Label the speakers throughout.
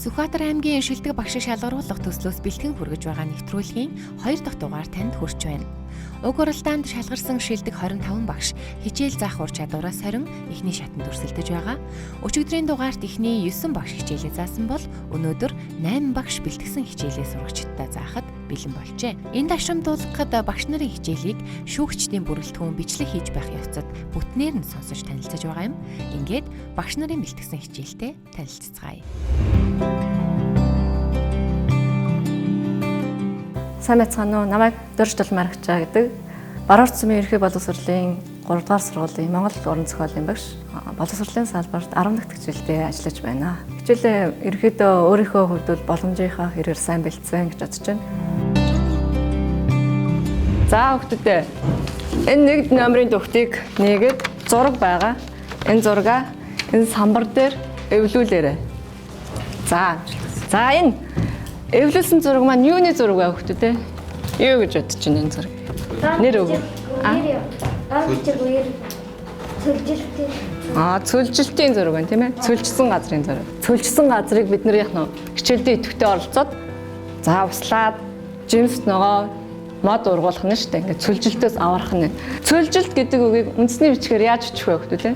Speaker 1: Сүхбаатар аймгийн шилдэг багшийг шалгаруулах төслөөс бэлтгэн хүргэж байгаа нэвтрүүлгийн 2 дахь дугаар танд хүрч байна. Уг уралдаанд шалгарсан шилдэг 25 багш хичээл заах ур чадвараас хорин эхний шатанд өрсөлдөж байгаа. Өчигдрийн дугаарт эхний 9 багш хичээлээ заасан бол өнөөдөр 8 багш бэлтгэсэн хичээлээ сурагчдаа заахад бэлэн болжээ. Энэ дашрамдуулахад багш нарын хичээлийг шүүгчдийн бүрэлдэхүүн бичлэг хийж байх явцад бүтнээр нь сонсож танилцаж байгаа юм. Ингээд багш нарын бэлтгэсэн хичээлтэй танилццгаая.
Speaker 2: Сайн байцгаана уу? Намайг Дөржтөл Маргачаа гэдэг Баруун Цэцмийн ерхий боловсролын 3 дугаар сургуулийн Монгол уран зохиолын багш боловсролын салбарт 10 дахь хичээлдээ ажиллаж байна. Хичээлээ ерөөдөө өөрийнхөө хувьд бол боломжийнхаа хэрээр сайн бэлдсэн гэж бодож байна. За хүүхдүүдээ энэ 1 номерын төвхтийг нээгээд зураг байгаа. Энэ зургаа энэ самбар дээр эвлүүлээрэй. За энэ эвлүүлсэн зураг маань юуны зураг вэ хүүхдүүд? Юу гэж бодож байна энэ зураг? Нэр өг. Цөлжилтийн зураг байна тийм ээ? Цөлжсөн газрын зураг. Цөлжсөн газрыг бид нэр яг нь хичээлдээ идэвхтэй оролцоод за услаад жимс ногоо мод ургуулах нь шүү дээ. Ингээд цөлжилтөөс аврах нь. Цөлжилт гэдэг үгийг үндэсний бичгээр яаж бичих вэ хүүхдүүд те?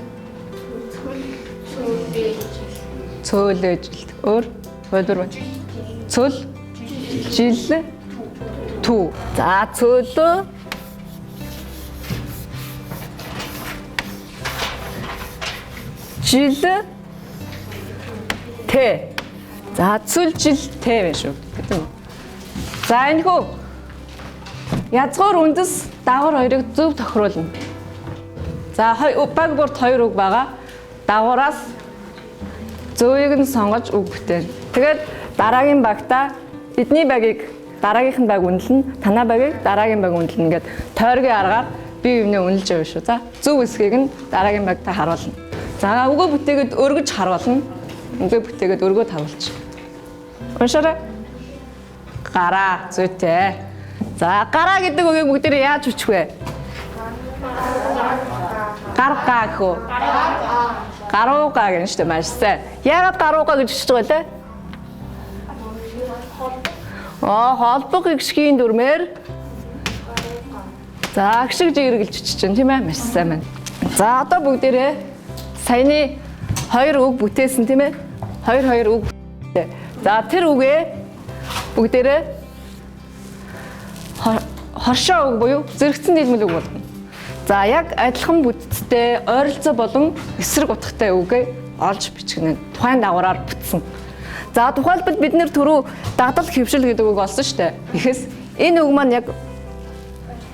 Speaker 2: Цөөлөжилт. Өөр хөлбөр байна. Цөл жил түү. За цөөлөө жил тэ. За цөл жил тэ байна шүү гэдэг юм. За энэ хүү язгуур үндэс дагавар хоёрыг зөв тохируулна. За баг бүрт 2 үг байгаа. Дагавараас зөвийг нь сонгож үг бүтээн. Тэгээд дараагийн багта эдний багийг дараагийнх нь баг үнэлнэ, танаа багийг дараагийн баг үнэлнэ гэдэг тойргийн аргаар бие биенээ үнэлж явна шүү. За зөв хэсгийг нь дараагийн багта харуулна. За өгөө бүтээгээд өргөж харуулна. Өгөө бүтээгээд өргөө тавуулж. Уншаарай. Гараа зүйтэй. За гараа гэдэг үгийг бүгдээ яаж бичих вэ? Гаргаа гэх үү? Гаруугаа гэнэ шүү дээ маш сайн. Яагаад гаруугаа гэж бичиж байгаа лээ? Холбог гэгшгийн дүрмээр за гэгшиг жиргэлж бичиж чинь тийм ээ маш сайн байна. За одоо бүгдээрээ саяны 2 үг бүтээсэн тийм ээ? 2 үг. За тэр үгээ бүгдээрээ хоршоо үг буюу зэрэгцэн нийлмэл үг болгоно. За яг адилхан бүтцтэй ойролцоо болон эсрэг утгатай үгээ олж бичгэнэ. Тухайн дагавраар бүтсэн. За тухайлбал бид нэр түрүү дадал хөвшил гэдэг үг олсон шүү дээ. Ихэс энэ үг маань яг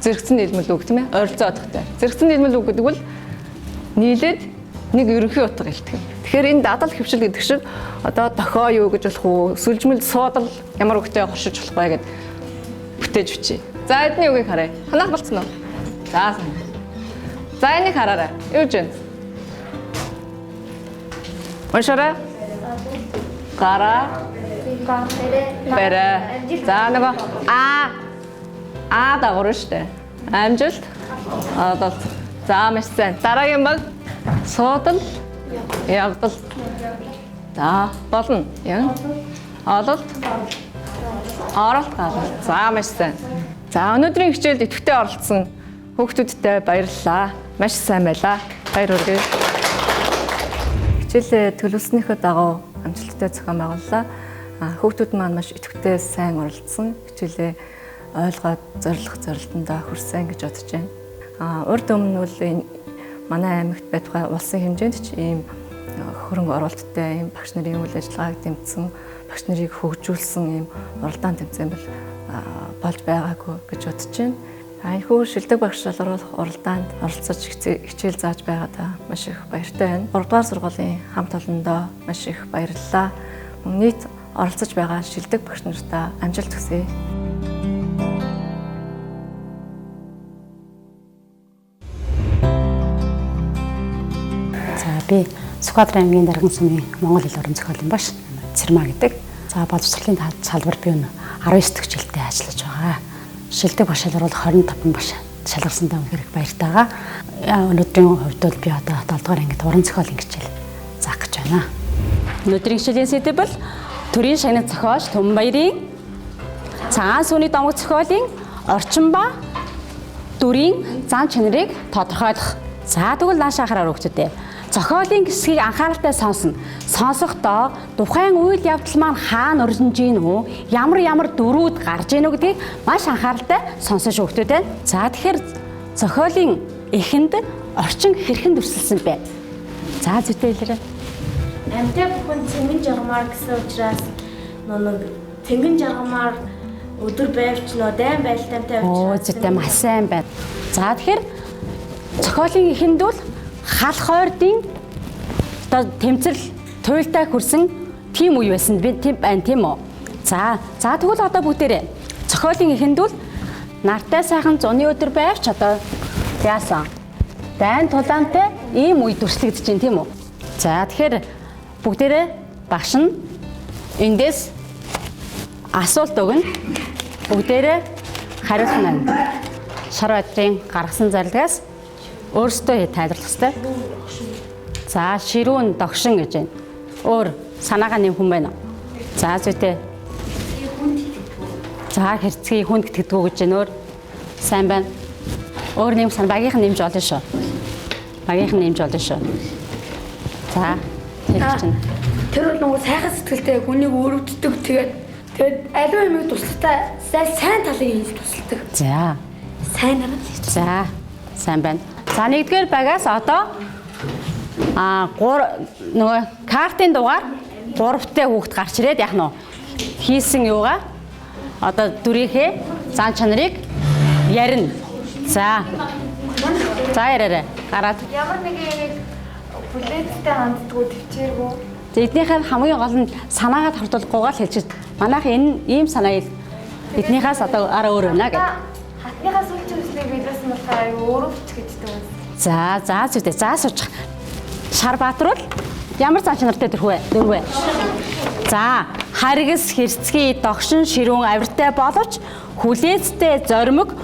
Speaker 2: зэрэгцэн нийлмэл үг тийм ээ? Ойролцоо утгатай. Зэрэгцэн нийлмэл үг гэдэг бол нийлээд нэг ерөнхий утга илтгэх. Тэгэхээр энэ дадал хөвшил гэдэг шиг одоо дохоо юу гэж болох уу? Сүлжмэл суудал ямар үгтэй хоршиж болох вэ гэд бүтээж бичье. За эдний үгийг харъя. Ханах болцсон уу? За. За энийг хараарай. Юу гэж вэ? Уншаарай. Гара. Бэрэ. За нөгөө дагавар шүү дээ. Амжилт. Одоо за маш сайн. Дараагийн баг суудал. Явдал. За болно. Яг. Ололт. Оролт галт. За маш сайн. За өнөөдрийн хичээлд идэвхтэй оролцсон хүүхдүүдтэй баярлалаа. Маш сайн байлаа. Баяр хүргэе. Хичээлээ төлөвлөснийхөө дагуу амжилттай зохион байгууллаа. Хүүхдүүд маань маш идэвхтэй сайн оролцсон. Хичээлээ ойлгоод зорилтондоо хүрсэн гэж бодож байна. Урд өмнө бол энэ манай аймагт байтугай улсын хэмжээнд ч ийм хөрөнгө оруулалттай ийм багш нарын үйл ажиллагааг дэмжсэн, багш нарыг хөгжүүлсэн ийм уралдаан тэмцээн болж байгаагүй гэж бодож байна. Энэхүү шилдэг багш шалгаруулах уралдаанд оролцож хичээл зааж байгаадаа маш их баяртай байна. 3 дугаар сургуулийн хамт олондоо маш их баярлалаа. Нийт оролцож байгаа шилдэг багш нартаа амжилт хүсье.
Speaker 3: За би Сүхбаатар аймгийн Дарган сумын Монгол хэл уран зохиолын багш Цэрмаа гэдэг. За боловсролын салбар би 19 дахь жилдээ ажиллаж байгаа. Шилдэг багш шалгаруулах 25 багш шалгарсандаа үнэхээр баяртай байгаа. Өнөөдрийн хувьд бол би одоо 7 дугаар ангид уран зохиолын хичээл заах гэж байна.
Speaker 4: Өнөөдрийн хичээлийн сэдэв бол
Speaker 3: төрийн шагнал зохиолч Түмбаярын цагаан сүүний домог зохиолын орчин ба дүрийн зан чанарыг тодорхойлох. За тэгвэл наашаа хараа хүүхдүүдээ. Зохиолын хэсгийг анхааралтай сонсно. Сонсохдоо тухайн үйл явдал маань хаана өрнөж гин үү? Ямар дөрүүд гарч гин үү гэдгийг маш анхааралтай сонсон хүүхдүүдээ. За тэгэхээр зохиолын эхэнд орчин хэрхэн дүрсэлсэн бэ? За зүйтэй хэлээрэй.
Speaker 4: Амьтаа бүхэн цэнгэн жаргамаар гэсэн учраас нэг цэнгэн жаргамаар өдөр байвч нөө дайн байлтантай
Speaker 3: Оо зүйтэй маш сайн байна. За тэгэхээр зохиолын эхэнд бол хал хойрдын одоо тэмцэл туйлтай хүрсэн тийм үе байсан би тийм байна тийм үү? За тэгвэл одоо бүгдээрээ зохиолын эхэнд бол нартай сайхан зуны өдөр байвч одоо яасан? Дайн тулаантай ийм үе дүрслэгдэж байна тийм үү? За тэгэхээр бүгдээрээ багш нь эндээс асуулт өгнө. Бүгдээрээ хариулт нь шар бадрын гаргасан зарлагаас өөрсдөө тайлбарлах ёстой. За ширүүн догшин гэж байна. Өөр санаагаа нэм хүн байна уу? За зүйтэй. За хэрцгий хүнд итгэдэггүй гэж байна. Өөр сайн байна. Өөр нэм сан багийнх нь нэмж олно шүү. Багийнх нь нэмж олно шүү. За хэлж чинь.
Speaker 4: Тэр бол нөгөө сайхан сэтгэлтэй хүнийг өрөвддөг тэгээд аливаа юмыг туслахтаа сайн талыг хийж тусалдаг.
Speaker 3: За
Speaker 4: Сайн нараад л хийж.
Speaker 3: за сайн байна. За нэгдүгээр багаас одоо нөгөө картын дугаар 3-тэй хүүхэд гарч ирээд яах нь хийсэн юугаа одоо дүрийнхээ зан чанарыг ярина. За яраарай. Гараад.
Speaker 4: Ямар нэг бүлээдтэй ханддаггүй төвчээргүй.
Speaker 3: Эднийхээ хамгийн гол нь санаагаа хордуулахгүйгээр хэлж манайх энэ ийм санааг эднийхээс одоо араа өөр байна гэдэг.
Speaker 4: Хатныхаа сүлжээ хүслийг биелүүлсэн болохоор өөрөвч гэддэг юм.
Speaker 3: За зүйтэй. За суучих. Шарбаатар бол ямар зан чанартай дөрвөө? За харгас, хэрцгий, догшин, ширүүн, авиртай боловч хүлээцтэй зоримог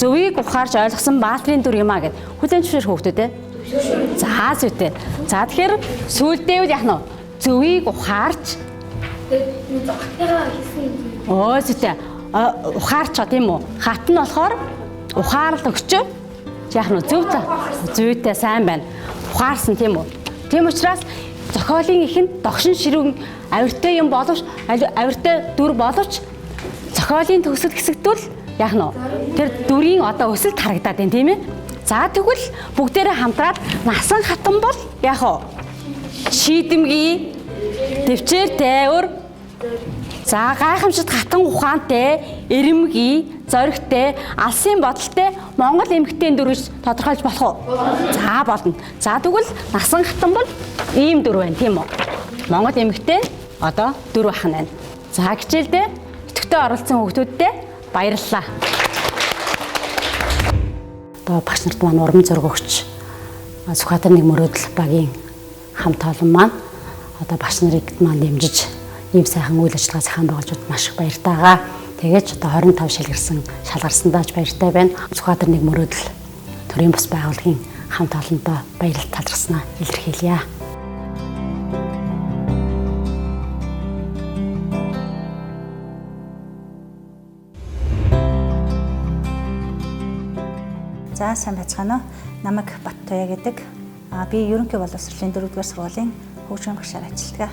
Speaker 3: зөвийг ухаарч ойлгосон баатрын дүр юм а гэд. Хүлээн зөвшөөрөх хүүхдүүдээ. За зүйтэй. За тэгэхээр сүулдээ үл яах нь зөвийг ухаарч
Speaker 4: Тэгээд хатныхаа хийсэн
Speaker 3: оо зүйтэй. Ухаарч тийм үү? Хат нь болохоор ухаарал өгчөө. Яах нь зөв зүйтэй сайн байна. Ухаарсан тийм үү? Тийм учраас зохиолын эхэнд догшин ширүүн авиртай юм боловч авиртай дүр боловч зохиолын төгсөл хэсэгдвэл яах нь тэр дүрийн одоо өсөлт харагдаад байна тийм ээ. За тэгвэл бүгдээрээ хамтраад насан хатан бол яах вэ? Шийдэмгий төвчээртэй өөр за гайхамшигт хатан ухаантай, эрэмгий, зоригтой, алсын бодолтой Монгол эмэгтэй дүрж тодорхойлж болох уу? За болно. За тэгвэл насан хатан бол ийм дүр байна тийм үү? Монгол эмэгтэй одоо дүр бахан байна. За хичээлдээ өтөвтэй оролцсон хүүхдүүдтэй баярлалаа. Одоо багш нарт маань урам зориг өгч Сүхбаатар нэг мөрөөдөл багийн хамт олон маань одоо багш нарыг маань дэмжиж ийм сайхан үйл ажиллагаа зохион байгуулжууд маш их баяртай байгаа. Тэгээд одоо 25 шалгарсандааж баяртай байна. Сүхбаатар нэг мөрөөдөл төрийн бас байгууллагын хамт олондоо баярлалт талархснаа илэрхийлье.
Speaker 5: За сайн байцгаана уу? Намайг Баттуя гэдэг. Би ерөнхий боловсролын 4-р сургуулийн хөгжмийн багшаар ажилладаг.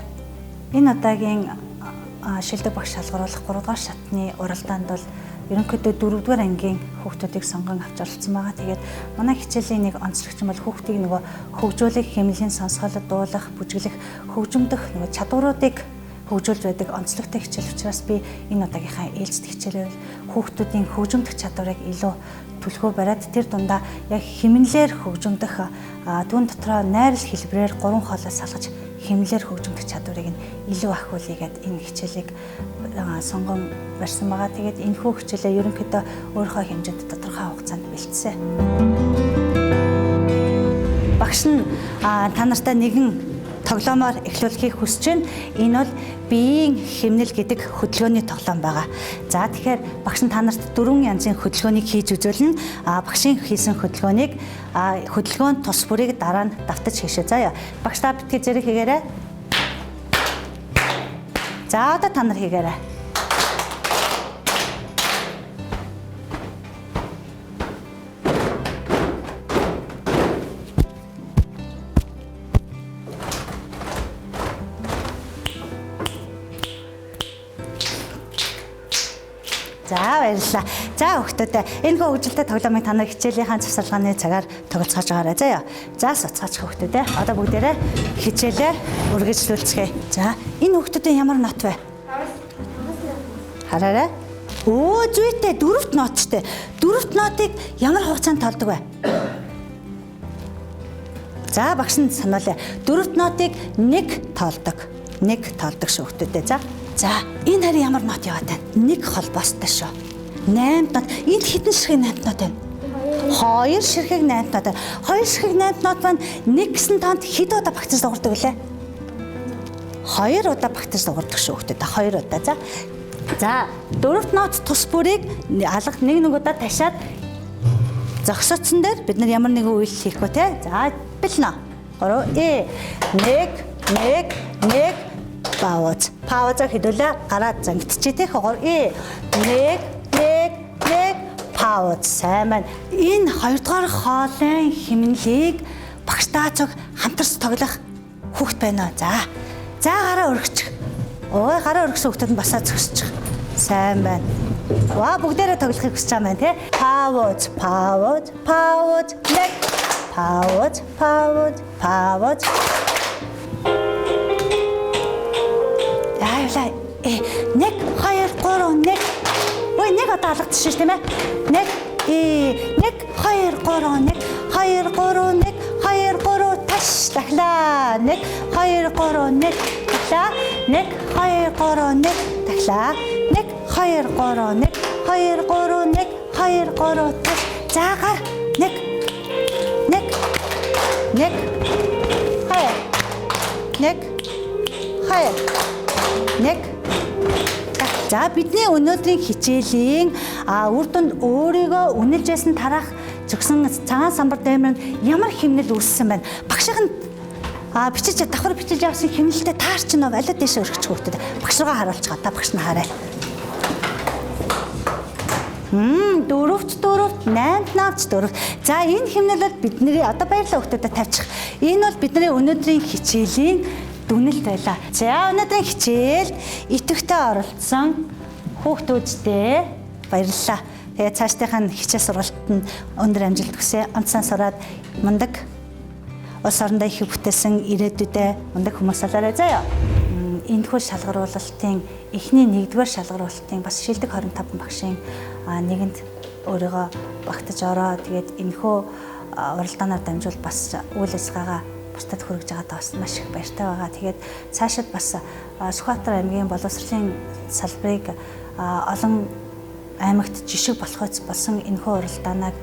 Speaker 5: Энэ удаагийн шилдэг багш шалгаруулах 3-р шатны уралдаанд бол ерөнхийдөө 4-р ангийн хүүхдүүдийг сонгон авч оролцсон байгаа. Тэгээд манай хичээлийн нэг онцлогч нь бол хүүхдийг нөгөө хөгжүүлэх, хэмнэлийн сонсголод дуулах, бүжиглэх, хөгжимдөх нөгөө чадваруудыг хөгжүүлж байдаг онцлогтой хичээл учраас би энэ удаагийнхаа ээлжид хичээлээр хүүхдүүдийн хөгжимдөх чадварыг илүү түлхүү бариад тэр дундаа яг хэмнэлээр хөгжимдөх түүн дотроо найрал хэлбэрээр 3 хоолой салгаж хэмнэлээр хөгжимдөх чадварыг нь илүү ахиулъя гэд энэ хичээлийг сонгон барьсан байгаа. Тэгээд энэ хүү хичээлээ ерөнхийдөө өөрийнхөө хэмжээнд тодорхой хугацаанд бэлтсэн. Багш нь та нартай нэгэн тоглоомоор эхлүүлэхийг хүсэж байна. Энэ бол биеийн хэмнэл гэдэг хөдөлгөөний тоглоом байгаа. За тэгэхээр багш нь та нарт 4 янзын хөдөлгөөнийг хийж үзүүлнэ. Багшийн хийсэн хөдөлгөөнийг хөдөлгөөнд тус бүрийг дараа нь давтаж хийшээ. Заяа. Багш та битгий зэрэг хийгээрэй. За одоо та нар хийгээрэй. За баярлалаа. За хүүхдүүд энэ хөгжилтэй тоглоомыг та нар хичээлийнхаа завсарлагын цагаар тоглоцоож байгаарай заяа. За суцгаач хүүхдүүд одоо бүгдээрээ хичээлээ үргэлжлүүлцгээе. За энэ хүүхдүүдийн ямар нот вэ? Хараарай. Оо зүйтэй 4 ноттэй. 4 нотыг ямар хугацаанд толдог вэ? За багш нь сануулъя. 4 нотыг 1 толдог. 1 толдог шүү хүүхдүүд. За энэ харин ямар нот яваад байна? 1 холбоостой шүү. 8 нот. Энд хэдэн ширхэг 8 нот байна? 2 ширхэг 8 нот байна. 2 ширхэг 8 нот маань 1 гэсэн тоонд хэд удаа багтаж дуурдаг вүлээ? 2 удаа багтаж дуурдаг шүү хүүхдүүд. 2 удаа. За 4 нот тус бүрийг алгад нэг удаа ташаад зогсоцсон дээр бид нар ямар нэгэн үйл хийх вэ те? За бэлнэ. 3 1 пауз. Паузаа хэдүүлээ гараад зангидчихээ те. 3 1 пауз. Сайн байна. Энэ 2 дугаар хоолойн хэмнэлийг багштай цог хамтарч тоглох хүүхд байна. За гараа өргөчих. Ой гараа өргөсөн хүүхдэд нь басаа зогсчих. Сайн байна. Ваа бүгдээрээ тоглохыг хүсэж байгаа юм те. Пауз. Пауз. Яа. 1 2 3 1. Ой нэг одоо алгадчихсан шүү тийм ээ. 1 2 3 1 2 3 1 2 3 таш дахлаа. 1 2 3 1 дахлаа. 1 2 3 1 дахлаа. 1 2 3 1 2 3 1 2 3 таш. За гар 1 За бидний өнөөдрийн хичээлийн үр дүнд өөрийгөө үнэлж байсан тарах зөвхөн цагаан самбар даймранд ямар хэмнэл үүссэн байна. Багшийн давхар бичиж авсан хэмнэлтэй таарч нөө алид дэше өргөчих хүүхдэд багш руугаа харуулчих. Та багш нь хараа. 4-8 4. За энэ хэмнэл бол бидний одоо баярлалаа хүүхдэдэд тавьчих. Энэ бол бидний өнөөдрийн хичээлийн дүнэлт байлаа. За өнөөдрийн хичээлд идэвхтэй оролцсон хүүхдүүдтэй баярлалаа. Тэгээ цаашдынхаа хичээл сургалтанд өндөр амжилт хүсье. Онцгой сураад мундаг улс орондоо их бүтээсэн ирээдүйдээ мундаг хүмүүс болоорой заяа. Энэхүү шалгаруулалтын эхний 1-р шалгаруулалтын бас шилдэг 25 багшийн нэгэнд өөрийгөө багтаж ороо. Тэгээд энэхүү уралдаанаар дамжуул бас үйл ажиллагаагаа бусдад хүргэж байгаадаа бас маш их баяртай байгаа. Тэгээд цаашид бас Сүхбаатар аймгийн боловсролын салбарыг олон аймагт жишг болохоос болсон энэхүү уралдааныг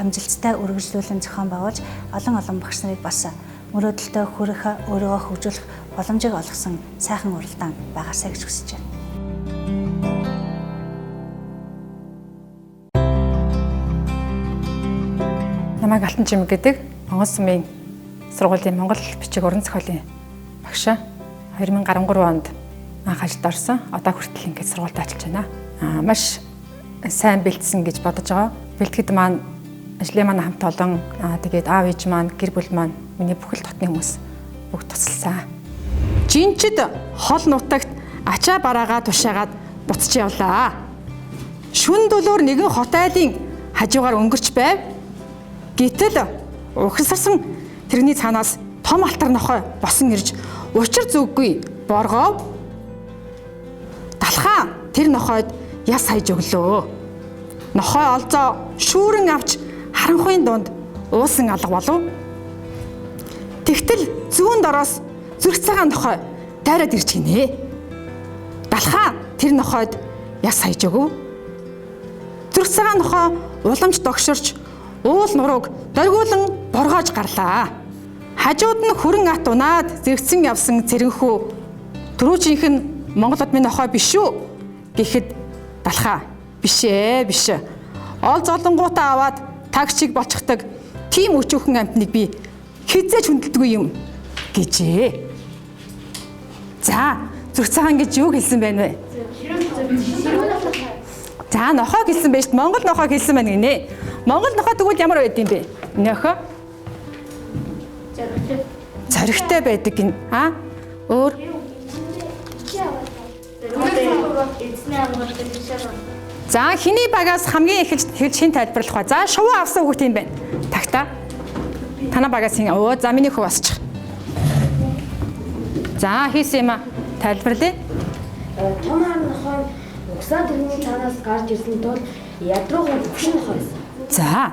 Speaker 5: амжилттай үргэлжлүүлэн зохион байгуулж олон багш нарыг бас мөрөөдөлтөй хүрэх, өөрийгөө хөгжүүлэх боломжийг олгосон сайхан уралдаан байгаасай гэж хүсэж байна.
Speaker 6: Намайг Алтан Жимэг гэдэг Монгол Сумын сургуулийн Монгол бичиг уран зохиолын багш 2013 онд анх ажилд орсон. Одоо хүртэл ингэж сургуульд ажиллаж байна. Маш сайн бэлдсэн гэж бодож байгаа. Бэлтгэд маань ажлын маань хамт олон тэгээд аав ээж маань гэр бүл маань миний бүхэл дотны хүмүүс бүгд тусалсан. Жинчид хол нутагт ачаа бараагаа тушаагаад буцаж явлаа. Шүн дөлөөр нэгэн хот айлын хажуугаар өнгөрч байв. Гэтэл ухсарсан тэрний цаанаас том алтар нохой босон ирж учир зүггүй боргоо талхаа тэр нохойд яс хайж өглөө. Нохой олзоо шүүрэн авч харанхуйн дунд уусан алга болов. Тэгтэл зүүн дороос зүрх цагаан нохой дайраад ирж гинэ. Далхаа тэр нохойд яс хайж өгөв. Зүрх цагаан нохой уламж догширч уул нурууг дөргүүлэн боргоож гарлаа. Хажууд нь хүрэн ат унаад зэрэгцэн явсан цэрэнхүү түрүүжийнх нь Монгол удмын нохой биш үү гэхэд далхаа биш. Ол золонгуудаа аваад тагчиг болчихдаг тийм өчүүхэн амьтныг би хизээж хүндэлдэггүй юм гэжээ. За Зүрх цагаан гэж юу хэлсэн байна вэ? За нохоо хэлсэн байж Монгол нохоо хэлсэн байна гинэ. Монгол нохоо тэгвэл ямар байд юм бэ? Нохоо зоригтой байдаг гин. Өөр За хиний багаас хамгийн эхэлж хин тайлбарлах ба. За шувуу авсан хүүхд юм байна. Тагта. Танаа багаас хин за миний хүү басчих. За хийсэн юм тайлбарлая.
Speaker 4: Том хаан нохоо угсаа тэрний цаанаас гарч ирсэн тул ядруухан өвшин нохоо байсан.
Speaker 6: За.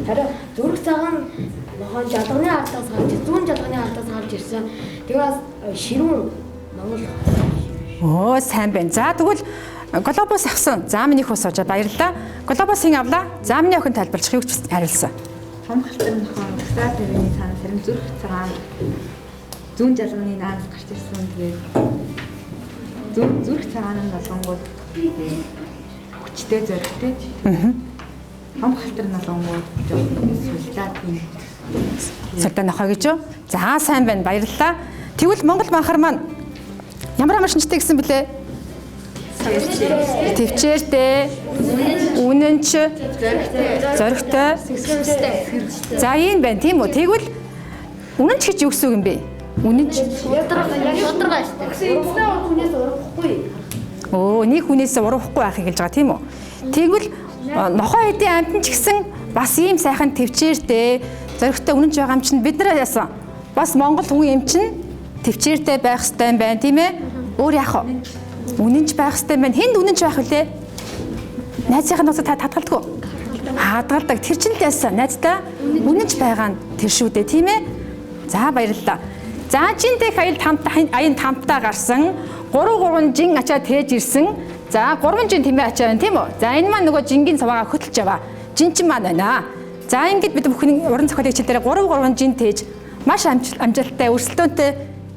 Speaker 4: Харин зүрх цагаан нохоо жалганы ардаас гарч зүүн жалганы ардаас гарч ирсэн. Тэгээс ширүүн Монгол.
Speaker 6: Сайн байна. За тэгвэл глобус авсан. За миний хүү сууж баярлалаа. Глобусын авлаа. За миний охин тайлбарлах юу гэж хариулсан.
Speaker 7: Том халтар нохоо угсаа тэрний цаанаас харин зүрх цагаан зүүн жалганы наанаас гарч ирсэн. Тэгээд зүрх цагаан нь болонгууд хүчтэй зоригтой. Том халтар нь болонгууд султаад юм.
Speaker 6: Султаа нохоо гэж юу? За сайн байна. Баярлалаа. Тэгвэл Монгол манхар маань ямар шинжтэй гэсэн бэлээ? Төвчээртэй, үнэнч, зоригтой. За ийм байна тийм үү? Тэгвэл үнэнч гэж юу гэсэн үг юм бэ? Үнэнч.
Speaker 4: Ядаргаа шүү дээ. Хүнээс урахгүй.
Speaker 6: Нэг хүнээс урахгүй байхыг хэлж байгаа тийм үү? Тэгвэл нохоо эдийн амьтан ч гэсэн бас ийм сайхан төвчээртэй, зоригтой үнэнч байгаа юм чинь бид нараа яасан? Бас Монгол хүн юм чинь төвчээртэй байх хэрэгтэй юм байна тийм ээ? Өөр яах вэ? Үнэнч байх хэрэгтэй юм байна. Хэнд үнэнч байх вүлээ? Найзынхаа нууцад та татгалдаггүй. Хадгалдаг. Тэр чинь л яасан? Найздаа үнэнч байгаа нь тэр шүү дээ тийм ээ? За баярлалаа. За жинтэй аян тамтаа гарсан 3 жин ачаа тээж ирсэн. За 3 жин тэмээ ачаа байна тийм үү? За энэ маань нөгөө жингийн цаваагаа хөтлж яваа. Жин чинь маань байна. За ингээд бид бүхний уран зохиолын хичээл дээр 3 жин тээж маш амжилттай өрсөлдөөнтэй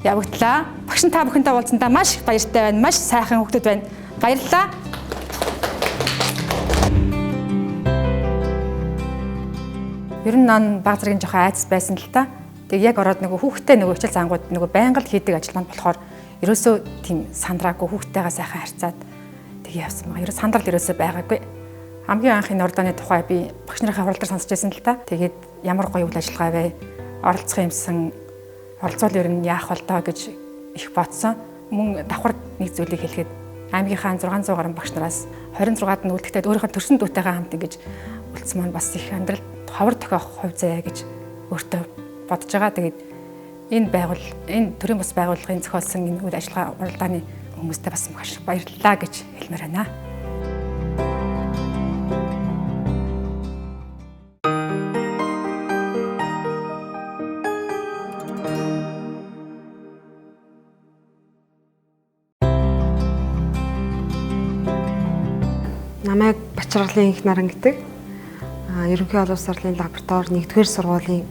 Speaker 6: явагдлаа. Багш та бүхэнтэй уулзсандаа маш их баяртай байна. Маш сайхан хүүхдүүд байна. Баярлалаа. Ер нь нан баг зэргийн жоохон айц байсан л та. Тэг яг ороод нөгөө хүүхдтэй нөгөө хичээл зангууд нөгөө байнга л хийдэг ажил маань болохоор ерөөсөө тийм сандраагүй хүүхдтэйгээ сайхан харьцаад тэг явсан маа. Ерөөс сандрал ерөөсөө байгаагүй. Хамгийн анхны урдааны тухай би багш нарын хуралдаар сонсч байсан л та. Тэгээд ямар гоё үйл ажиллагаа вэ? Оролцох юмсан оролцоол ер нь яах бол тоо гэж их бодсон. Мөн давхар нэг зүйлийг хэлэхэд аймгийнхаа 600 гаруй багш нараас 26-д нь үлдэхтэй өөрийнхөө төрсөн дүүтэйгээ хамт ингэж үлдсэн маань бас их амьдрал ховор тохиох хувь заяа гэж өөртөө бодож байгаа. Тэгээд энэ төрийн бас байгууллагын зохиолсон энэ үйл ажиллагаа уралдааны хүмүүстээ бас маш баярлалаа гэж хэлмээр байна.
Speaker 8: Намайг Бачргалын их наран гэдэг. Ерөнхий олонх сурлалын лаборатори 1-р сургуулийн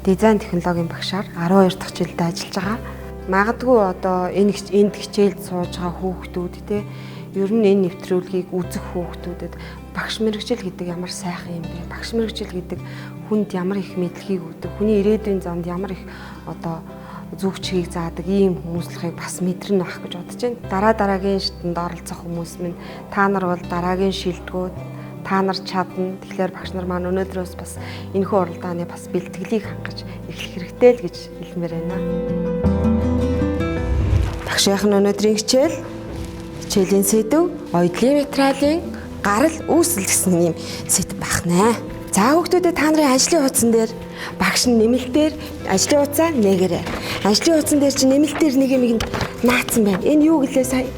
Speaker 8: дизайн технологийн багшаар 12 дахь жилдээ ажиллаж байгаа. Магадгүй одоо энд хичээлд сууж байгаа хүүхдүүд те ер нь энэ нэвтрүүлгийг үзэх хүүхдүүдэд багш мэрэгжил гэдэг ямар сайхан юм бэ? Багш мэрэгжил гэдэг хүнд ямар их мэдлэгийг өгдөг. Хүний ирээдүйн замд ямар их одоо зүг чигийг заадаг ийм хүмүүслэхийг бас мэдрэн байх гэж бодож байна. Дараагийн шатанд оролцох хүмүүс минь та нар бол дараагийн шилдэгүүд та нар чадна. Тэгэхээр багш нар маань өнөөдрөөс бас энэхүү уралдааны бас бэлтгэлийг хангаж эхлэх хэрэгтэй л гэж хэлмээр байна. Багшийнх нь өнөөдрийн хичээлийн сэдв оюутлын материалын гарал үүсэл гэсэн юм сэдв байна. За хүүхдүүдээ та нарын ажлын хуудсан дээр багш нь нэмэлтээр ажлын хуудасаа нээгээрэй. Ажлын хуудсан дээр чинь нэмэлтээр нэг юм наацсан байна. Энэ юу гэлээ сая?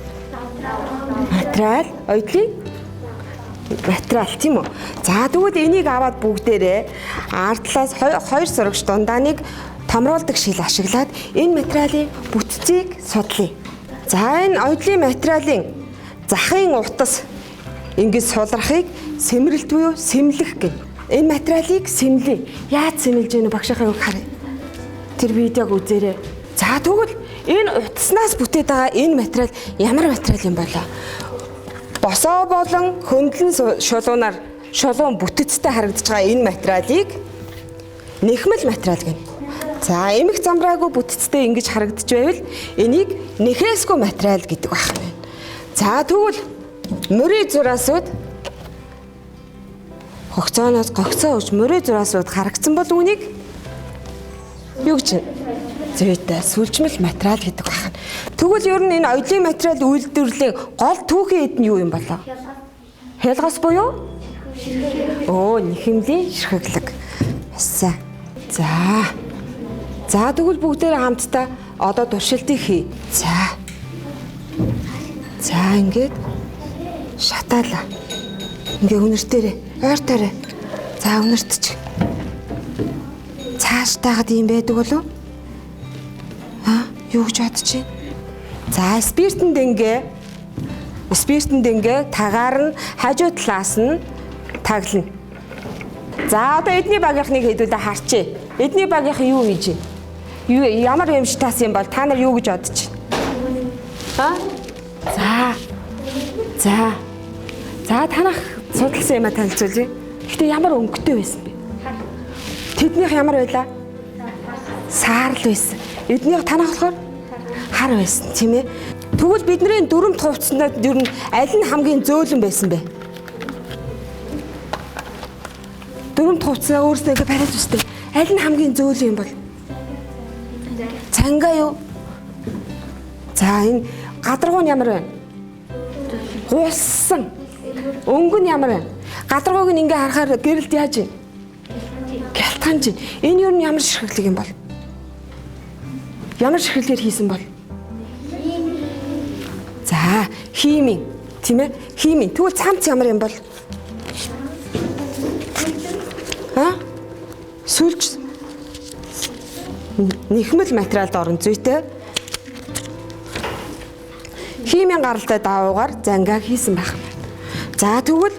Speaker 8: Материал, оюутлын материал тийм үү? За тэгвэл энийг аваад бүгдээрээ ардлаас 2 сурагч дундаа нэг томруулдаг шил ашиглаад энэ материалын бүтцийг судлаа. За энэ оюутлын материалын захын утас ингэж сулрахыг сэмрэлт буюу сэмлэх гэнэ. Энэ материалыг сэмлэе. Яаж сэмэлж яах вэ багшийнхаа үг харъя. Тэр видеог үзээрэй. За тэгвэл энэ утаснаас бүтээд байгаа энэ материал ямар материал юм болоо? Босоо болон хөндлөн шулуун бүтцтэй харагдаж байгаа энэ материалыг нэхмэл материал гэнэ. За эмх замраагүй бүтцтэй ингэж харагдаж байвал энийг нэхээсгүй материал гэдэг байна. За тэгвэл мөрийн зураасууд хогцооноос гогцоо өгч мөрийн зураасууд харагдсан бол үүнийг юу гэж зүйтэй сүлжмэл материал гэдэг байна. Тэгвэл ер нь энэ оёлын материал үйлдвэрлэлийн гол түүхийн эд нь юу юм болоо? Хялгас буюу? Нэхэмлийн ширхэглэг. Асаа. За тэгвэл бүгдээрээ хамтдаа одоо туршилтыг хий. За ингээд шатаалаа. Ингээ үнэртээрээ ойртоорой. За үнэртчих. Цааш таагаад юм байдаг болов? Юу гэж бодож байна? За спиртэн дэнгээ тагаар нь хажуу талаас нь таглана. За одоо эдний багийнхныг хэдүүлээ харчээ. Эдний багийнхан юу хийж байна? Ямар юм шатаас юм бол та нар юу гэж бодож байна? За танах судалсан юм танилцуулъя. Гэтэ ямар өнгөтэй байсан бэ? Тэднийх ямар байлаа? Саарл байсан. Эднийх танах болохоор хар байсан тийм ээ. Тэгвэл бидний дүрмт хувцсанд ер нь аль нь хамгийн зөөлөн байсан бэ? Дүрмт хувцсаа өөрснөө бариад үстэй. Аль нь хамгийн зөөлөн юм бол? Цангаа юу? За энэ гадаргуу нь ямар байна? Гуссан. Өнгө нь ямар байна? Гадаргууг нь ингээ харахаар гэрэлд яаж вэ? Гялтганж. Энэ юу нь ямар ширхэглэг юм бол? Ямар ширхэглэлээр хийсэн бол? За, химийн, тийм ээ? Химийн. Тэгвэл цамц ямар юм бол? Сүлж нэхмэл материалд орон зүйтэй. Химийн гаралтай даавуугаар зангаа хийсэн байх юм байна. За тэгвэл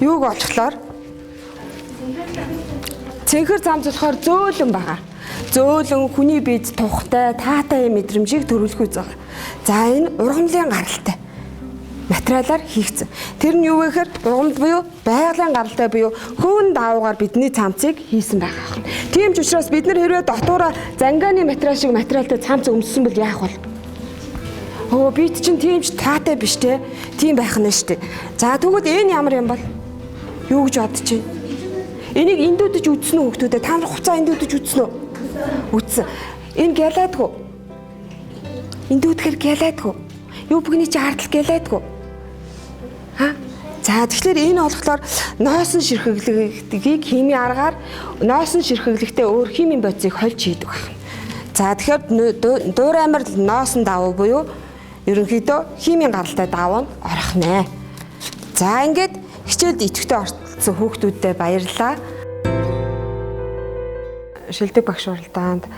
Speaker 8: юуг олцохлоор цэнхэр замц болохоор зөөлөн байгаа. Зөөлөн хүний биед тухтай, таатай мэдрэмжийг төрүүлэх үз байгаа. За энэ ургамлын гаралтай материалаар хийгдсэн. Тэр нь юу вэ гэхээр ургамл буюу байгалийн гаралтай буюу хөвөн даавуугаар бидний цамцыг хийсэн байгаа. Тийм ч учраас бид нар хэрвээ дотоороо зангааны материал шиг материалтай цамц өмссөн бол яах вэ? Бид чинь тийм ч таатай биш те. Тийм байх нь шүү дээ. За тэгвэл энэ ямар юм бол? Юу гэж бодож байна? Энийг эндүүдэж үтсэн үү хүмүүдээ? Та нар хуцаа эндүүдэж үтсэн үү? Үтсэн. Энэ гялаадгүй. Эндүүдгээр гялаадгүй. Юу бүгний чи хардл гялаадгүй. За тэгэхээр энэ болохоор ноосон ширхэглэгийг химийн аргаар ноосон ширхэглэгтэй өөр химийн бодисыг хольж хийдэг байна. За тэгэхээр дуур амир ноосон давуу буюу ерөнхийдөө химийн гаралтай давуу нь орох нэ. За ингээд хичээлд идэвхтэй орцсон хүүхдүүдтэй баярлалаа. Шилдэг багш уралдаанд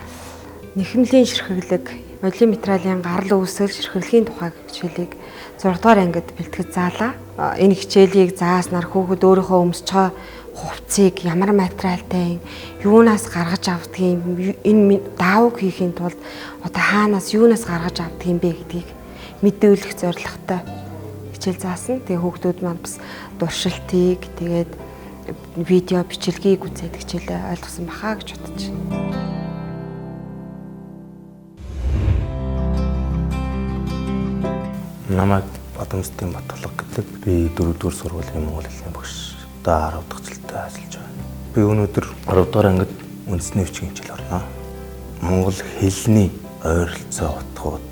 Speaker 8: нэхэмлийн ширхэглэг, оёлын материалын гарал үүсэл ширхэглэхийн тухай хичээлийг 6 дугаар ангид бэлтгэж заалаа. Энэ хичээлийг зааснаар хүүхэд өөрийнхөө өмсөж байгаа хувцсыг ямар материалтай, юунаас гаргаж авдгийг, энэ даавууг хийхин тулд одоо хаанаас юунаас гаргаж авдгийг бэ гэдгийг мэдүүлэх зорилготой хичээл заасан. Тэгээ хүүхдүүд маань бас дуршилтыг тэгээд видео бичлэгийг үзээд хичээлээ ойлгосон бахаа гэж бодож байна.
Speaker 9: Намайг Бадамстын Батгалга гэдэг. Би 4-р сургуулийн монгол хэлний багш. Одоо 10 дахь жилдээ ажиллаж байна. Би өнөөдөр 10 дугаар ангид үндэсний өвчгийн хичээл орно. Монгол хэлний ойролцоо утгууд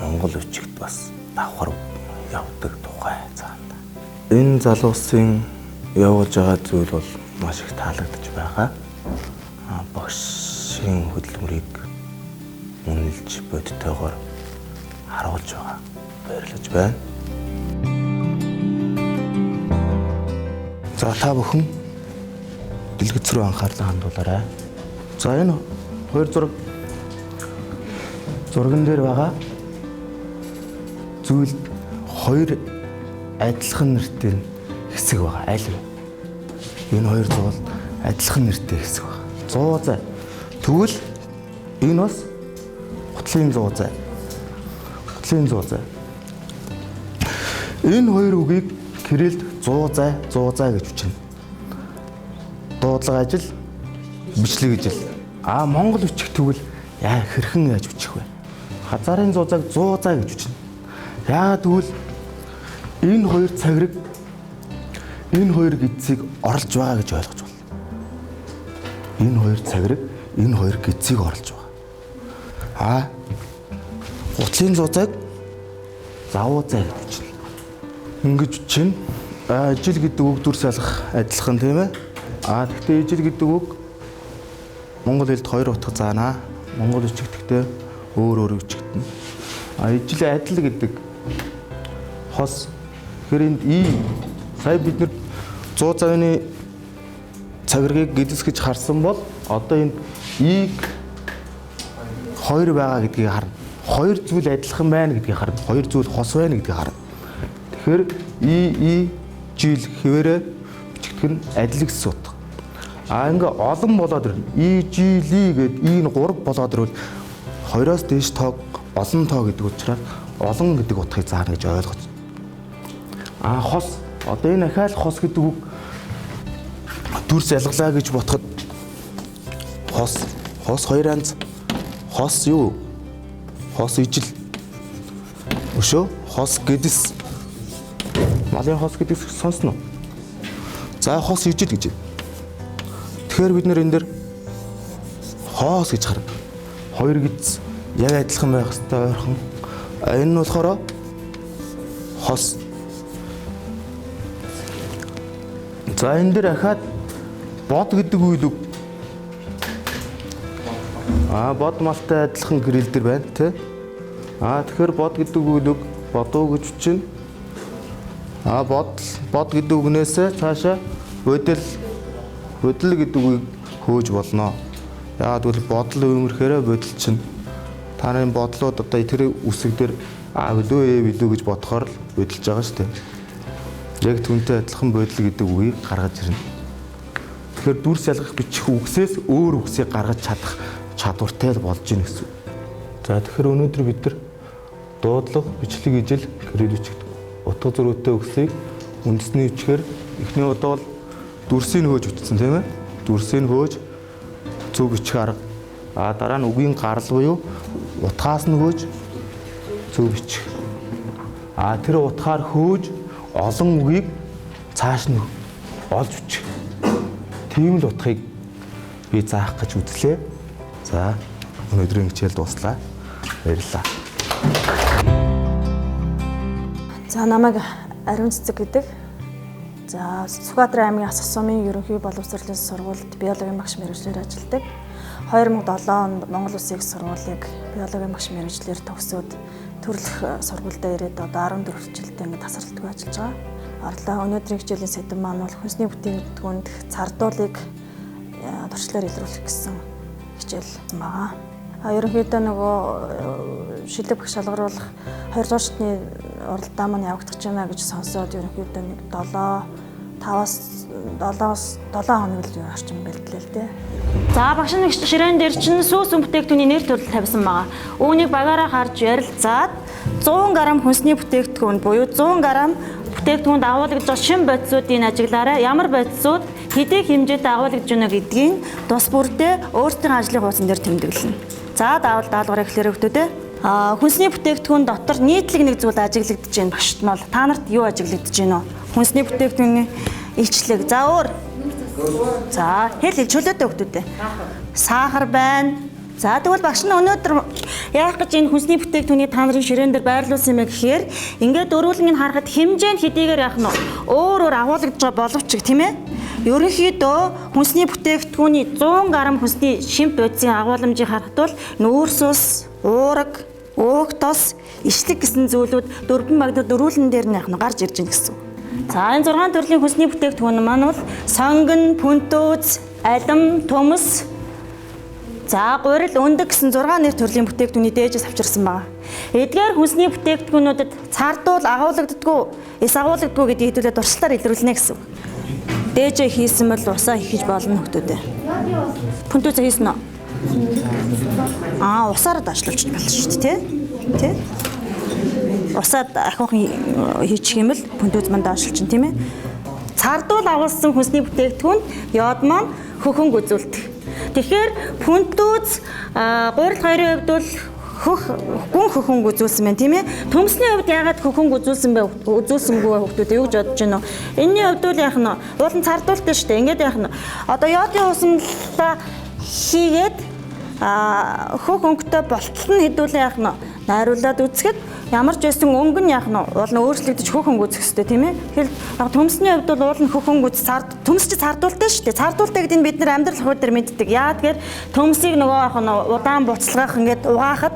Speaker 9: монгол өвчигт бас давхар явдаг тухай заана. Энэ залуусын явуулж байгаа зүйл бол маш их таалагдж байгаа. Багшийн хөдөлмөрийг үнэлж бодтойгоор харуулж байгаа. Баярлаж байна. За та бүхэн дэлгэц рүү анхаарлаа хандуулаарай. За энэ хоёр зурган дээр байгаа зүйл хоёр адилхан нэртэй хэсэг байгаа. Аль вэ? Энэ хоёр зуул адилхан нэртэй хэсэг байгаа. 100 зай. Тэгвэл энэ бас гутлын 100 зай. Гутлын 100 зай. Энэ хоёр үгийг Кириллд 100 зай гэж бичнэ. Дуудлага ажил, бичлэг ажил. Монгол бичих тэгвэл яа хэрхэн яаж бичих вэ? Хазаарын зузааг 100 заа гэж бичнэ. Яагаад тэгвэл энэ хоёр цагираг энэ хоёр гидсийг орлож байгаа гэж ойлгож байна. Энэ хоёр цагираг энэ хоёр гидсийг орлож байгаа. Гутлын зузааг завуу заа гэж бичнэ. Ингэж чинь ижил гэдэг үг дүр салгах адилхан тийм ээ. Гэхдээ ижил гэдэг үг монгол хэлд хоёр утга заана. Монгол бичигдэхдээ өөр бичигдэнэ. Ижил адил гэдэг хос тэгэхээр энд сая бид нэр 100 завны цагиргийг гидс гэж харсан бол одоо энд хоёр байгаа гэдгийг харна. Хоёр зүйл адилхан байна гэдгийг харна. Хоёр зүйл хос байна гэдгийг харна. Тэгэхээр жил хэвээрээ бичигдэх нь адил гэсэн утга. Ингээ олон болоод ирнэ. Жили гэдэг энэ 3 болоод ирвэл хоёроос дээш тоог олон тоо гэдэг учраас олон гэдэг утгыг заана гэж ойлгож. Хос одоо энэ ахаал хос гэдэг үг дүрс ялгалаа гэж ботход хос хоёр анз хос юу? Хос ижил. Өшөө хос гэдс малын хос гэдгийг сонсно. За хос ижил гэж. Тэгэхээр бид нэр энэ дэр хоос гэж харна. Хоёр гэдс яг адилхан байх хэрэгтэй ойрхон. Энэ нь болохоор хос. За энэ дэр ахаад бод гэдэг үйл үг. Бод малтай адилхан гэрэл дэр байна тий. Тэгэхээр бод гэдэг үйл үг бодоо гэж чинь. Бод гэдэг үгнээсээ цаашаа бодол гэдэг үгийг хөөж болно. Яагаад гэвэл бодол өмөрхөөрөө бодол чинь та нарын бодлууд одоо тэр үсэг дээр билүү гэж бодохоор л бодолж байгаа шүү дээ. Яг түүнтэй адилхан бодол гэдэг үгийг гаргаж ирнэ. Тэгэхээр дүрс ялгах бичих үгсээс өөр үгсийг гаргаж чадах чадвартай л болж ийн гэсэн. За тэгэхээр өнөөдөр бид нар дуудлага, бичлэг ижил, гэрэл бичигдэг утга зөрүүтэй үгсийг үндэсний бичгээр эхний удаа бол дүрсийг хөөж бичсэн тийм ээ. Дүрсийг хөөж зөв бичих арга. Дараа нь үгийн гарал буюу утгаас нь хөөж зөв бичих. Тэр утгаар хөөж олон үгийг цааш нь олж бичих. Тийм л утгыг би заах гэж үзлээ. За өнөөдрийн хичээл дуслаа. Баярлалаа.
Speaker 5: За намайг Ариун Цэцэг гэдэг. За Сүхбаатар аймгийн Асах сумын ерөнхий боловсролын сургуульд биологийн багш мэргэжлэр ажилладаг. 2007 онд Монгол Улсын их сургуулийг биологийн багш мэргэжлэр төгсөөд төрөлх сургуультай ирээд одоо 14 жилдээ ингэ тасралтгүй ажиллаж байгаа. Орлоо өнөөдрийн хичээлийн сэдэв маань бол хүнсний бүтээгдэхүүнд цардуулыг туршлаар илрүүлэх гэсэн хичээл байгаа. Ерөнхийдөө нөгөө шилдэг багш шалгаруулах 20 дугаар шатны уралдаа маань явагдаж байна гэж сонсоод ерөнхийдөө 7 хоног л орчим бэлтлээ л дээ.
Speaker 10: За багш нэг ширээн дээр чинь сүүс бүтээгдэхүүний нэр төрөл тавьсан байгаа. Үүнийг багаараа харж ярилцаад 100 г хүнсний бүтээгдэхүүн буюу 100 г бүтээгдэхүүнд агуулгадж шин бодисуудын ажиглаараа ямар бодисууд хэдий хэмжээтэй агуулгадж байна гэдгийг тус бүрдээ өөрсдийн ажлын хуудсан дээр тэмдэглэнэ. За даалгавраа эхлэх хүмүүстээ хүнсний бүтээгдэхүүн дотор нийтлэг нэг зүйл ажиглагдаж байна багшд нь бол та нарт юу ажиглагдаж байна вэ? Хүнсний бүтээгдэхүүний илчлэг. За өөр. За хэл чөлөөтэй хүмүүстээ. Сахар байна. За тэгвэл багш нь өнөөдөр яах гэж энэ хүнсний бүтээгдэхүүний та нарын ширээн дээр байрлуулсан юм бэ гэхээр ингээд дөрвөлнгийг харахад хэмжээ нь хэдийгээр яах нь өөр агуулгадж байгаа боловч тийм ээ. Ерөнхийдөө хүнсний бүтээгдэхүүний 100 г хүнсний шимт бодисын агуулмжийг харахад бол нүүрс ус, уураг, уух тос, ишлэг гэсэн зүйлүүд дөрвөн багт дөрвөлн дээр нь яах нь гарч ирж байна гэсэн. За энэ 6 төрлийн хүнсний бүтээгдэхүүн маань бол сонгон, пүнтөөз, алим, төмөс, за гурил, өндөг гэсэн 6 нэр төрлийн бүтээгдэхүүний дээжээс авчирсан байна. Эдгээр хүнсний бүтээгдэхүүнүүдэд цардуул агуулгаддаггүй, эс агуулгаддаггүй гэдгийг хэдүүлээ дуршилтаар илрүүлнэ гэсэн. Дээжээ хийсэн бол усаа хийх болно хүмүүстээ. Пүнтөөзөө хийсэн үү? Усаараа даашлуулж болно шүү дээ, тий? Усаад ахиухан хийчих юм бол пүнтөөз маань даашлуулж чинь тийм ээ. Цардуул агуулсан хүнсний бүтээгдэхүүн йод маань хөхөнг үзүүлдэг. Тэгэхээр пүнтүүц гурил хоёрын хувьд бол гүн хөхөнг үзүүлсэн байна тийм ээ. Төмсний хувьд яагаад хөхөнг үзүүлсэнгүй хүүхдүүд юу гэж бодож байна вэ? Энэний хувьд бол яах нь уулын цардуултаа шүү дээ. Ингээд яах нь одоо йодын усамлалаа хийгээд хөх өнгөтэй болтол нь хэдүүлээ яах нь найруулад үзэхэд ямар ч байсан өнгө нь яах нь уул нь өөрчлөгдөж хөх өнгө үзэх хэрэгтэй тийм ээ. Тэгэхээр яг төмсний хувьд бол уул нь хөх өнгө үз төмс чи цардуултаа шүү дээ. Цардуултаа гэдэг нь бид нар амьдрал хувьд дээр мэддэг. Яа тэгэхээр төмсийг нөгөө яах нь удаан буцалгаах ингээд угаахад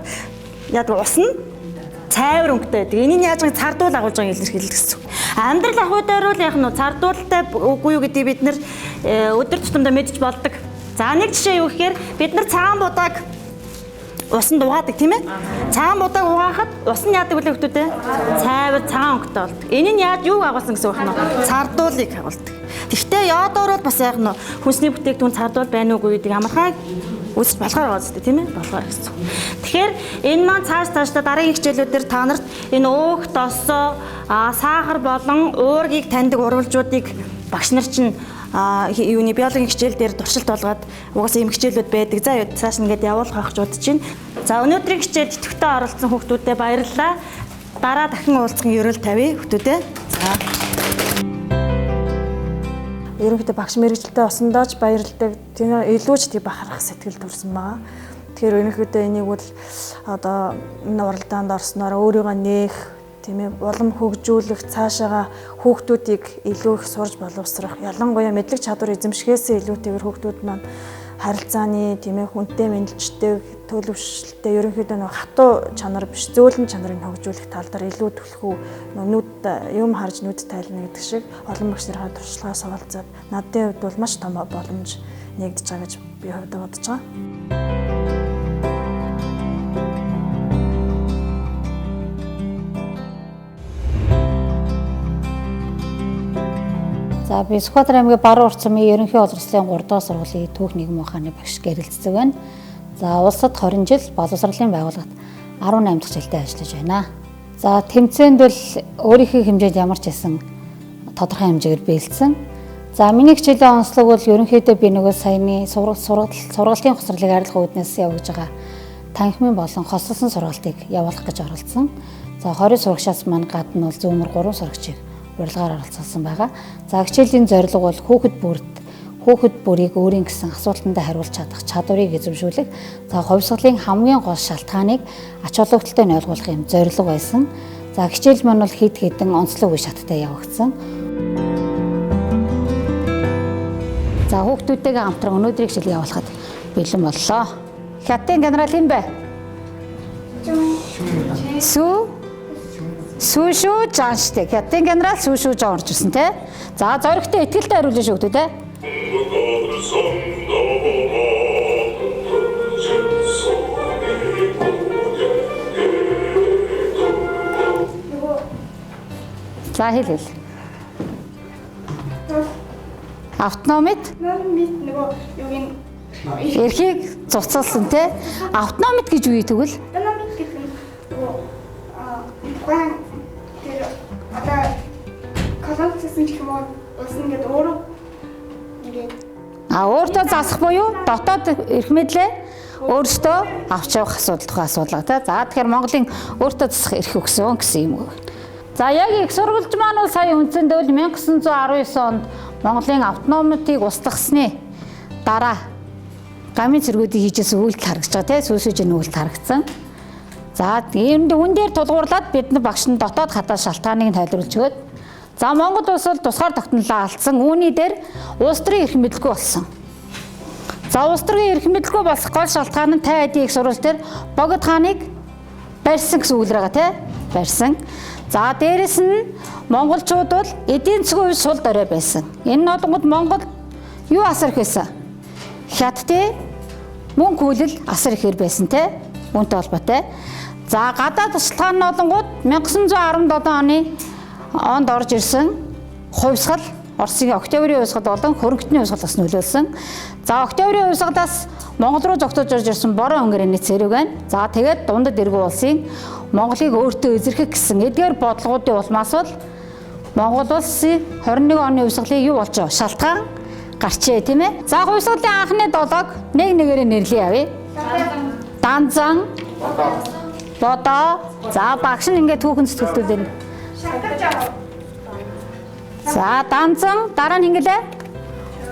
Speaker 10: яг ус нь цайвар өнгөтэй байдаг. Энийг яаж нэг цардуул агуулж байгааг илэрхийлэх гэсэн. Амьдрал ахуй дээр бол яах нь цардуултаа үгүй юу гэдгийг бид нар өдөр тутамдаа мэдж болдог. За нэг жишээ юу гэхээр бид нар цагаан будааг усанд угаадаг тийм ээ. Цагаан будааг угаахад ус нь яадаг вэ хүмүүстээ? Цайвар цагаан өнгөтэй болдог. Энэ нь яаж юуг агуулсан гэсэн үг байна вэ? Цардуулыг агуулдаг. Гэхдээ йодоор бол бас яг нь хүнсний бүтээгдэхүүн цардуул байна уугүй гэдэг амархай үүсэж болохоор байгаа зү тийм ээ. Болохоор гэсэн. Тэгэхээр энэ маань цаашдаа дараагийн хичээлүүдээр та нарт энэ өөх, досоо, сахар болон уургийг таньдаг урвалжуудыг багш нар чинь юуны биологийн хичээл дээр туршилт болгоод угаасаа ийм хичээлүүд байдаг. За цааш ингээд явуулах гэж бодож байна. За өнөөдрийн хичээлд идэвхтэй оролцсон хүүхдүүдэд баярлалаа. Дараа дахин уулзсан ерөөл тавья хүүхдүүдээ. За.
Speaker 11: Ерөнхийдөө багш мэрэгчлээ осондооч баярлалдаг. Тийм илүү ч тийм бахарах сэтгэл төрсэн байгаа. Тэгэхээр ерөнхийдөө энийг бол одоо энэ уралдаанд орсноор өөрийгөө нээх тийм ээ улам хөгжүүлэх цаашаага хүүхдүүдийг илүү их сурж боловсрох ялангуяа мэдлэг чадвар эзэмшихээсээ илүүтэйгээр хүүхдүүд маань харилцааны тийм ээ хүнтэй мэдлжтэй төлөвшөлттэй ерөнхийдөө нэг хатуу чанар биш зөөлөн чанарыг хөгжүүлэх тал дээр илүү төлхөө нүд юм харж нүд тайлна гэдэг шиг олон багш нарын туршлагаас олзаад надад хувьд бол маш том боломж нэгдэж байгаа гэж би хувьдаа бодож байгаа.
Speaker 3: За би Сүхбаатар аймгийн Баруун Урт сумын ерөнхий боловсролын 3 дахь сургуулийн түүх нийгмийн ухааны багш гэрэлцдэг байна. За улсад 20 жил боловсролын байгууллагад 18 дахь жилдээ ажиллаж байна. За тэмцээнд бол өөрийнхөө хэмжээнд ямар ч байсан тодорхой хэмжээгээр биелсэн. За миний хичээлийн онцлог бол ерөнхийдөө би нөгөө саяны сургалтын хоцролыг арилгах үүднээс явуулж байгаа танхимын болон хослолсон сургалтыг явуулах гэж оролцсон. За 20 сурагчаас маань гадна бол зүүмөр 3 сурагчийг урилгаар оролцуулсан байгаа. За хичээлийн зорилго бол хүүхэд бүрийг өөрийн гэсэн асуултанд хариулж чадах чадварыг эзэмшүүлэх. За хувьсгалын хамгийн гол шалтгааныг ач холбогдолтой нь ойлгуулах юм зорилго байсан. За хичээл маань бол хэд хэдэн онцлог үе шаттай явагдсан. За хүүхдүүдтэйгээ хамтран өнөөдрийн хичээл явуулахад бэлэн боллоо. Хятадын генерал хэн бэ? Сүүшүү Жан штэ. Хятадын генерал Сүүшүү Жан орж ирсэн те. За зоригтой ихтгэлтэй хариулж шүү дээ те. За хэл. Автономит
Speaker 4: нөгөө юугийн
Speaker 3: эрхийг зуцалсан те. Автономит гэж юу тэгвэл?
Speaker 4: автономит гэдэг нь нөгөө тэр одоо колонцсон гэх юм уу ус ингээд өөрөө ингээд
Speaker 3: өөртөө засах буюу дотоод эрх мэдлээ өөртөө авч явах асуудал асуудал тий. За тэгэхээр Монголын өөртөө засах эрх өгсөн гэсэн юм уу. За яг их сурвалж маань бол сая үндсэндээ 1919 онд Монголын автономитыг устгахсны дараа гамын цэргүүдийн хийжсэн үйлдэл харагдаж байгаа тий. Сүүсүүжийн үйлдэл харагдсан. За үүн дээр тулгуурлаад бид нар багш нь дотоод хадаа шалтгааныг тайлбарлаж өгöd. За Монгол улс бол тусгаар тогтнолоо алдсан. Үүний дээр улс төрийн эрх мэдэлгүй болсон. За улс төрийн эрх мэдэлгүй болох гол шалтгаан нь тай хэдийн их сурвалж дээр Богд хааныг барьсан гэсэн үг л байгаа тий. Барьсан. За дээрэс нь монголчууд бол эдийн засгийн хувьд сул дорой байсан. Энэ нь олонгод Монгол юу асар их байсан? Хятадын мөнгө хүлэл асар ихээр байсан тий. Үүнтэй холбоотой. За гадаад шалтгаан нь олонгууд 1917 оны онд орж ирсэн хувьсгал Оросын Октябрийн хувьсгал болон хөрөнгөтний хувьсгалаас нөлөөлсөн. За Октябрийн хувьсгалаас Монгол руу зогтож орж ирсэн бороо өнгөрөөний цэрэг байна. За тэгээд дундад эргүү улсын Монголыг өөртөө эзэрхэх гэсэн эдгээр бодлогоодын улмаас бол Монгол улсын 21 оны хувьсгалын юу болж байгаа шалтгаан гарчээ тийм ээ. За хувьсгалын анхны 7-ог нэг нэгээрээ нэрлэе явъя. Данзан, бодоо. За багш нь ингээд түүхэн сэтгэлдүүлнэ. За данзан дараа нь ингэлээ.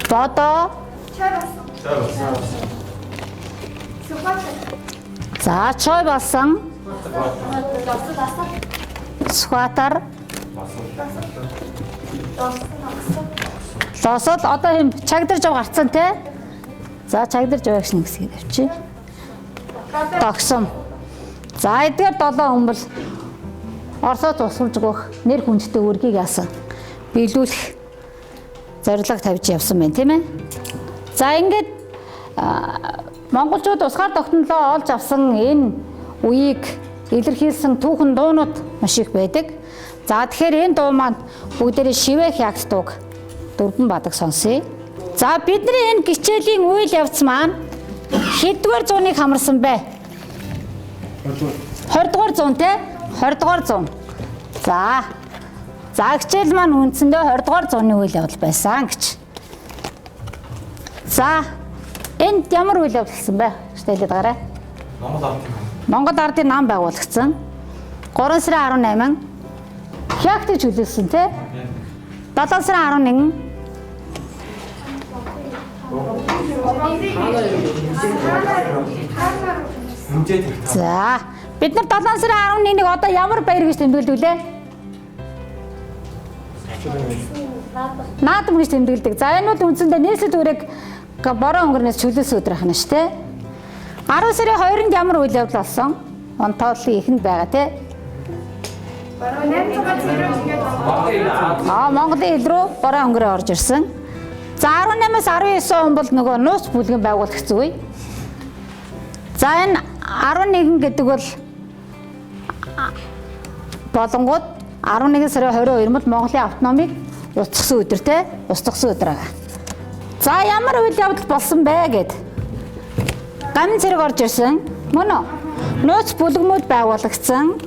Speaker 3: Бодоо. За чой болсон. Схватар. Лосол одоо юм чагдарж гарцсан те. За чагдарж байгаач нэг хэсгийг авчи. Тогсон. За эдгээр 7 хүн бол Оросоос усурж өгөх нэр хүндтэй үргийг яасан. Биелүүлэх зорилго тавьж явсан байна тийм ээ. За ингээд монголчууд усгаар тогтнолоо олж авсан энэ үеийг илэрхийлсэн түүхэн дуунууд маш их байдаг. За тэгэхээр энэ дуу маань бүгдээрээ шивэх ягт дууг дөрвөн бадаг сонсъё. За бидний энэ гичээлийн үйл явц маань хэддүгээр зууныг хамарсан бэ? 20-р зуун те? 20-р зуун. За хичээл маань үндсэндээ 20-р зууны үйл явдал байсан гэж. За энд ямар үйл явдал гэсэн бэ? Хэлээд гараа. Монгол ардын нам байгуулагдсан. 3 сарын 18 хягт чөлөөсөн те? 7 сарын 11 За бид нар 7 сарын 11-ийг одоо ямар баяр гэж тэмдэглэдэг вэ? Наадам гэж тэмдэглэдэг. За энэ бол үндсэндээ нийслэл үүрэг бороо өнгөрнөөс чөлөөсөн өдөр ахна ш тэ. 10 сарын 2-нд ямар үйл явдал болсон? Онтооллын ихэнд байгаа те. Монголын хил рүү бороо өнгөрөө орж ирсэн. За 18-аас 19 он бол нөгөө нууц бүлгэн байгуулагдсан үе. За энэ 11 гэдэг бол болонгууд 11 сарын 22 бол Монголын автономийг устгасан өдөр те, устгасан өдөр байгаа. За ямар үйл явдал болсон бэ гэд. Гамин зэрэг орж ирсэн. Мөн үү? Нууц бүлгэмүүд байгуулагдсан.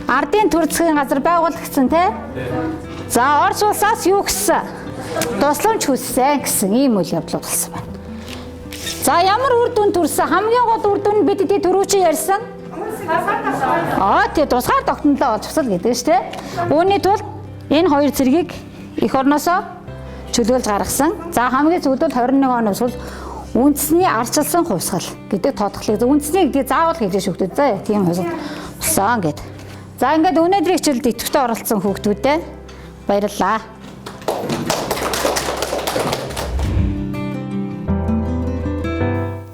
Speaker 3: Ардын төр засгийн газар байгуулагдсан те. За Орос улсаас юу гэсэн? Тусламж хүссэн гэсэн ийм үйл явдлууд болсон байна. За ямар үр дүн төрсөн? Хамгийн гол үр дүн бид эдийн төрүүчийн ярьсан. Тэгээ тусгаар тогтнолоо олж авсан гэдэг шүү дээ. Үүний тулд энэ хоёр зэргийг эх орносоо чөлөөлж гаргасан. За хамгийн зөвлөл 21 оноос бол үндэсний арчилсан хувьсгал гэдэг тодглыг. Үндэсний гэдгийг заавал хэлж өгдөө. За тийм хувьсгал болсон гэд. За ингээд өнөөдрийн хичээлд идэвхтэй оролцсон хүүхдүүдэд баярлалаа.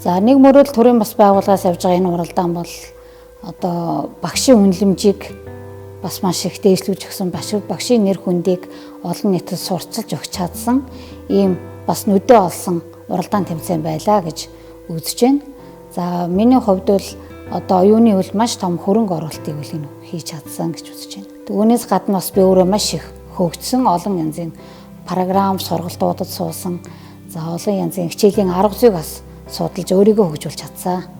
Speaker 3: За нэг мөрөл төрийн бас байгууллагаас явж байгаа энэ уралдаан бол одоо багшийн үнэлэмжийг бас маш их дээшлүүлж өгсөн, багшийн нэр хүндийг олон нийтэд сурчилж өгч чадсан ийм бас нүдэ олсон уралдаан тэмцээн байлаа гэж үзэж байна. За миний хувьд бол одоо оюуны үйл маш том хөрөнгө оруулалтыг хийж чадсан гэж үзэж байна. Түүнээс гадна бас би өөрөө маш их хөгжсөн, олон янзын програм, сургалтуудад суусан. За олон янзын хичээлийн арга зүйг бас судалж өөрийгөө хөгжүүлж чадсан.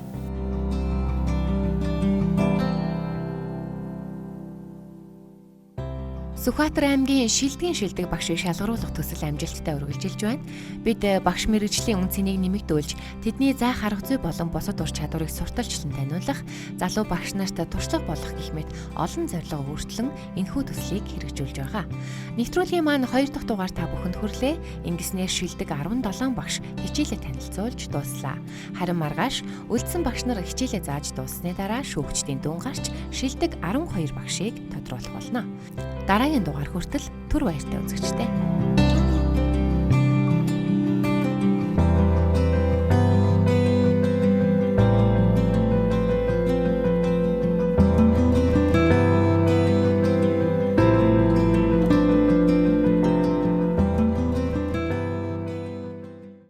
Speaker 1: Сүхбаатар аймгийн шилдэг багшийг шалгаруулах төсөл амжилттай үргэлжилж байна. Бид багш мэргэжлийн үн цэнийг нэмэгдүүлж, тэдний заах арга зүй болон бусад ур чадварыг сурталчлан таниулах, залуу багш нарт туршлага болох гэх мэт олон зорилго өөрчлөн энэхүү төслийг хэрэгжүүлж байгаа. Нэвтрүүлгийн маань 2 дахь дугаар та бүхэнд хүрлээ. Ингэснээр шилдэг 17 багш хичээлээ танилцуулж дууслаа. Харин маргааш үлдсэн багш нар хичээлээ зааж дууссаны дараа шүүгчдийн дүн гарч шилдэг 12 багшийг тодруулах болно. Дараагийн дугаар хүртэл түр баяртай үзэгчтэй.